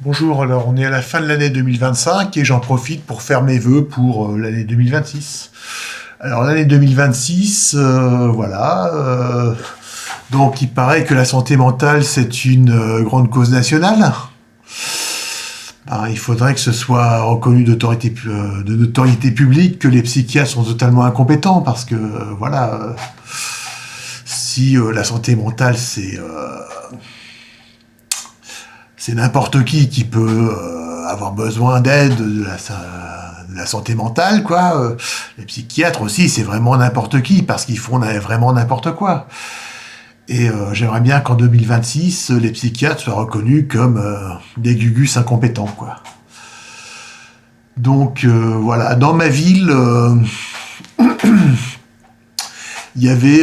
Bonjour, alors on est à la fin de l'année 2025 et j'en profite pour faire mes vœux pour l'année 2026. Alors l'année 2026, donc il paraît que la santé mentale c'est une grande cause nationale. Il faudrait que ce soit reconnu de notoriété publique que les psychiatres sont totalement incompétents parce que si la santé mentale c'est n'importe qui peut avoir besoin d'aide de la santé mentale, quoi. Les psychiatres aussi, c'est vraiment n'importe qui, parce qu'ils font vraiment n'importe quoi. Et j'aimerais bien qu'en 2026, les psychiatres soient reconnus comme des gugus incompétents, quoi. Donc voilà, dans ma ville, il y avait,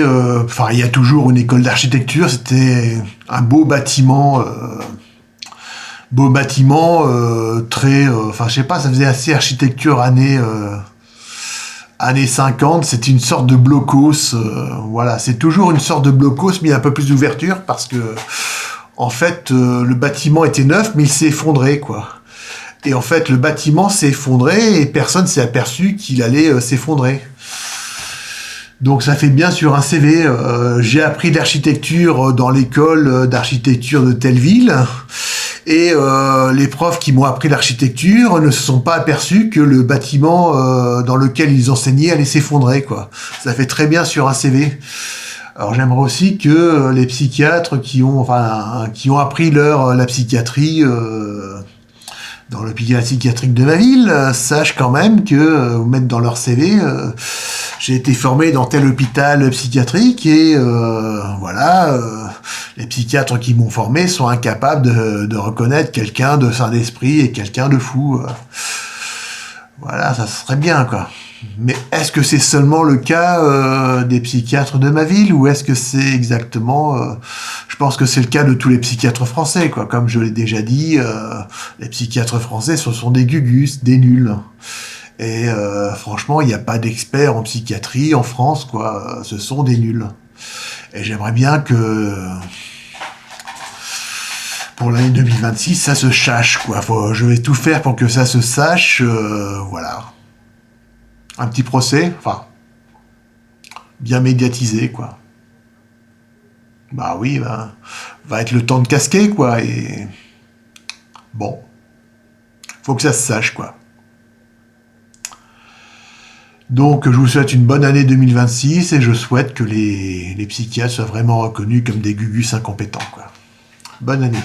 il y a toujours une école d'architecture. C'était un beau bâtiment très, je sais pas, ça faisait assez architecture années 50. C'était une sorte de blocos. C'est toujours une sorte de blocos, mais il y a un peu plus d'ouverture parce que en fait, le bâtiment était neuf, mais il s'est effondré, quoi. Et en fait, le bâtiment s'est effondré et personne s'est aperçu qu'il allait s'effondrer. Donc ça fait bien sur un CV. J'ai appris l'architecture dans l'école d'architecture de telle ville. Et les profs qui m'ont appris l'architecture ne se sont pas aperçus que le bâtiment dans lequel ils enseignaient allait s'effondrer, quoi. Ça fait très bien sur un CV. Alors j'aimerais aussi que les psychiatres qui ont appris la psychiatrie dans l'hôpital psychiatrique de ma ville sachent quand même que ou mettre dans leur CV j'ai été formé dans tel hôpital psychiatrique et les psychiatres qui m'ont formé sont incapables de reconnaître quelqu'un de sain d'esprit et quelqu'un de fou. Ça serait bien, quoi. Mais est-ce que c'est seulement le cas des psychiatres de ma ville ou est-ce que c'est exactement... je pense que c'est le cas de tous les psychiatres français, quoi. Comme je l'ai déjà dit, les psychiatres français, ce sont des gugus, des nuls. Et franchement, il n'y a pas d'experts en psychiatrie en France, quoi. Ce sont des nuls. Et j'aimerais bien que pour l'année 2026, ça se sache, quoi. Je vais tout faire pour que ça se sache. Un petit procès, bien médiatisé, quoi. Va être le temps de casquer, quoi. Et bon, faut que ça se sache, quoi. Donc, je vous souhaite une bonne année 2026 et je souhaite que les psychiatres soient vraiment reconnus comme des gugus incompétents, quoi. Bonne année.